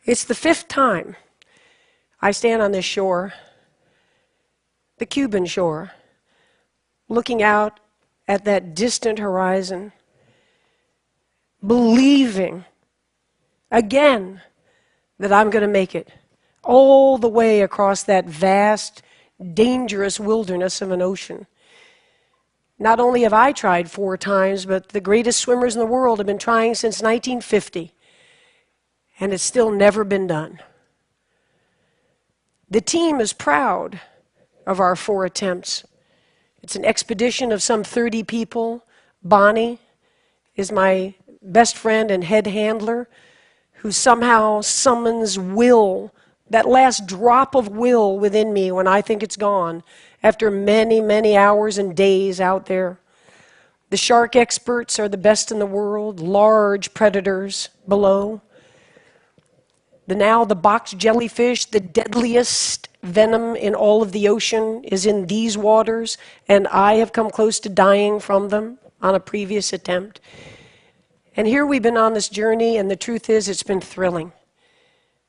It's the 5th time I stand on this shore, the Cuban shore, looking out at that distant horizon, believing again that I'm going to make it all the way across that vast, dangerous wilderness of an ocean. Not only have I tried 4 times, but the greatest swimmers in the world have been trying since 1950, and it's still never been done. The team is proud of our 4 attempts. It's an expedition of some 30 people. Bonnie is my best friend and head handler, who somehow summons will, that last drop of will within me when I think it's gone, after many, many hours and days out there. The shark experts are the best in the world, large predators below. The box jellyfish, the deadliest venom in all of the ocean, is in these waters, and I have come close to dying from them on a previous attempt. And here we've been on this journey, and the truth is it's been thrilling.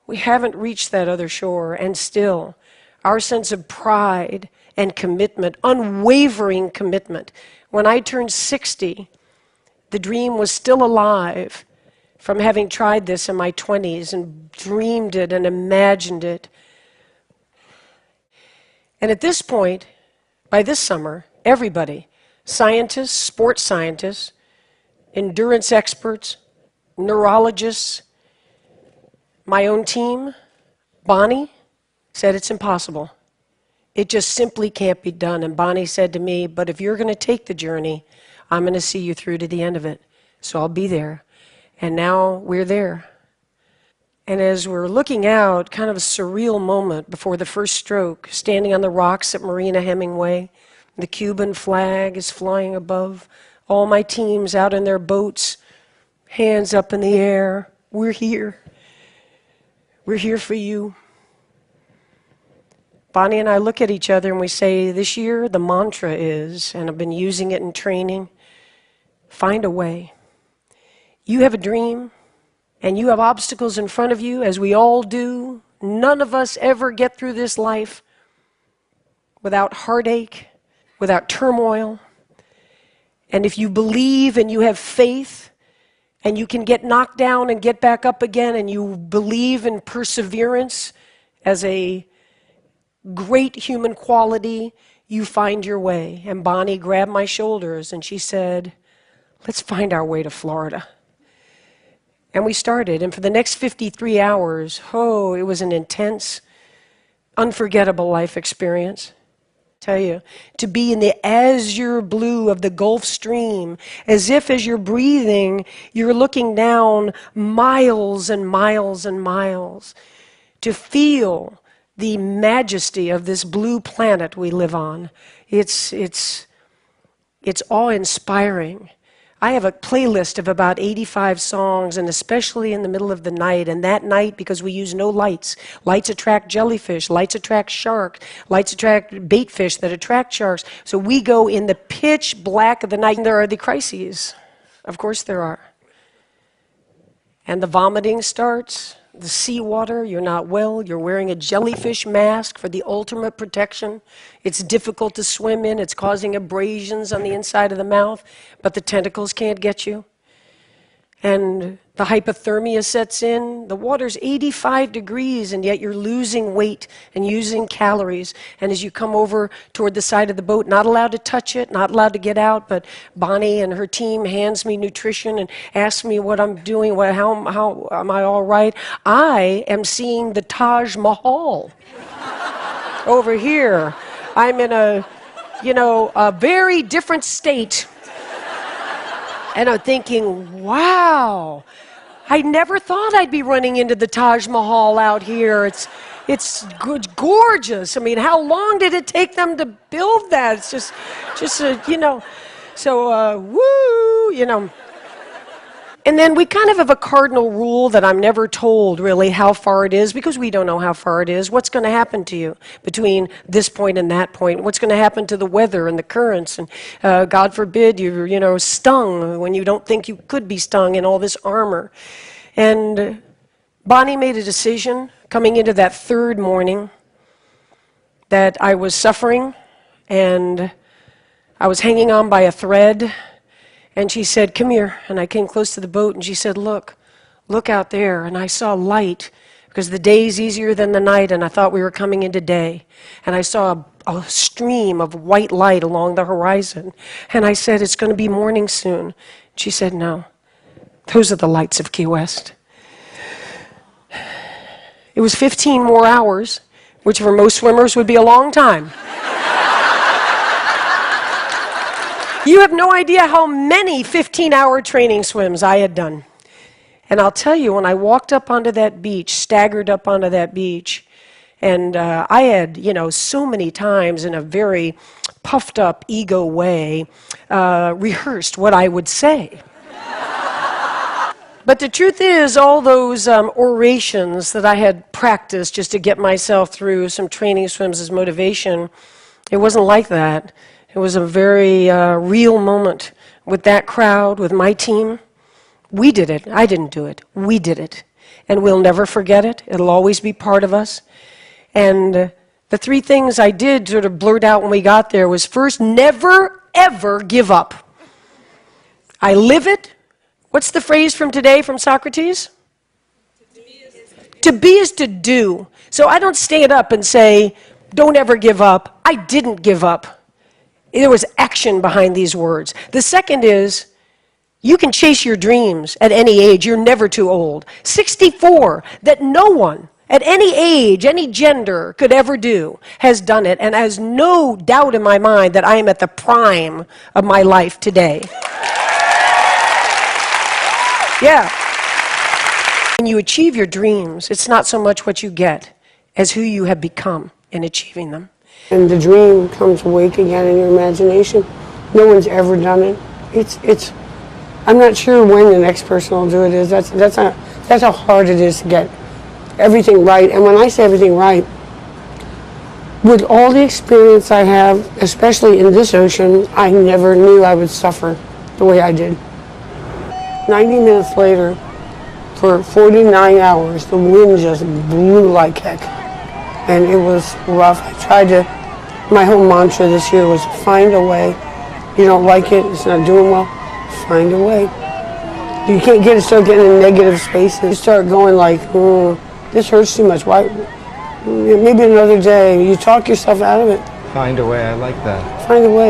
We haven't reached that other shore, and still, our sense of pride and commitment, unwavering commitment. When I turned 60, the dream was still alive from having tried this in my 20s and dreamed it and imagined it. And at this point, by this summer, everybody, scientists, sports scientists, endurance experts, neurologists, my own team, Bonnie, said it's impossible. It just simply can't be done. And Bonnie said to me, but if you're going to take the journey, I'm going to see you through to the end of it. So I'll be there. And now we're there. And as we're looking out, kind of a surreal moment before the first stroke, standing on the rocks at Marina Hemingway, the Cuban flag is flying above, all my teams out in their boats, hands up in the air. We're here. We're here for you. Bonnie and I look at each other and we say, this year the mantra is, and I've been using it in training, find a way. You have a dream, and you have obstacles in front of you, as we all do. None of us ever get through this life without heartache, without turmoil. And if you believe and you have faith, and you can get knocked down and get back up again, and you believe in perseverance as a great human quality, you find your way. And Bonnie grabbed my shoulders and she said, let's find our way to Florida. And we started, and for the next 53 hours, it was an intense, unforgettable life experience. Tell you, to be in the azure blue of the Gulf Stream, as if as you're breathing, you're looking down miles and miles and miles, to feel the majesty of this blue planet we live on. It's awe-inspiring. I have a playlist of about 85 songs, and especially in the middle of the night. And that night, because we use no lights, lights attract jellyfish, lights attract sharks, lights attract bait fish that attract sharks. So we go in the pitch black of the night, and there are the crises. Of course there are. And the vomiting starts, the seawater, you're not well, you're wearing a jellyfish mask for the ultimate protection. It's difficult to swim in, it's causing abrasions on the inside of the mouth, but the tentacles can't get you. And the hypothermia sets in. The water's 85 degrees, and yet you're losing weight and using calories. And as you come over toward the side of the boat, not allowed to touch it, not allowed to get out, but Bonnie and her team hands me nutrition and asks me what I'm doing, how am I all right? I am seeing the Taj Mahal over here. I'm in a very different state. And I'm thinking, wow, I never thought I'd be running into the Taj Mahal out here. It's gorgeous. I mean, how long did it take them to build that? It's just woo. And then we kind of have a cardinal rule that I'm never told really how far it is, because we don't know how far it is. What's going to happen to you between this point and that point? What's going to happen to the weather and the currents? And God forbid you're stung when you don't think you could be stung in all this armor. And Bonnie made a decision coming into that third morning that I was suffering and I was hanging on by a thread. And she said, "Come here." And I came close to the boat and she said, look out there. And I saw light because the day's easier than the night and I thought we were coming into day. And I saw a stream of white light along the horizon. And I said, "It's going to be morning soon." She said, "No, those are the lights of Key West." It was 15 more hours, which for most swimmers would be a long time. You have no idea how many 15-hour training swims I had done. And I'll tell you, when I walked up onto that beach, staggered up onto that beach, and I had, so many times in a very puffed up ego way, rehearsed what I would say. But the truth is, all those orations that I had practiced just to get myself through some training swims as motivation, it wasn't like that. It was a very real moment with that crowd, with my team. We did it. I didn't do it. We did it. And we'll never forget it. It'll always be part of us. And the three things I did sort of blurt out when we got there was, first, never, ever give up. I live it. What's the phrase from today from Socrates? To be is to do. So I don't stand up and say, don't ever give up. I didn't give up. There was action behind these words. The second is, you can chase your dreams at any age. You're never too old. 64, that no one at any age, any gender could ever do, has done it, and has no doubt in my mind that I am at the prime of my life today. Yeah. When you achieve your dreams, it's not so much what you get as who you have become in achieving them. And the dream comes awake again in your imagination. No one's ever done it. I'm not sure when the next person will do it. That's how hard it is to get everything right. And when I say everything right, with all the experience I have, especially in this ocean, I never knew I would suffer the way I did. 90 minutes later, for 49 hours, the wind just blew like heck. And it was rough. My whole mantra this year was find a way. You don't like it, it's not doing well, find a way. You can't start getting in negative spaces. You start going like, this hurts too much. Why? Maybe another day. You talk yourself out of it. Find a way, I like that. Find a way.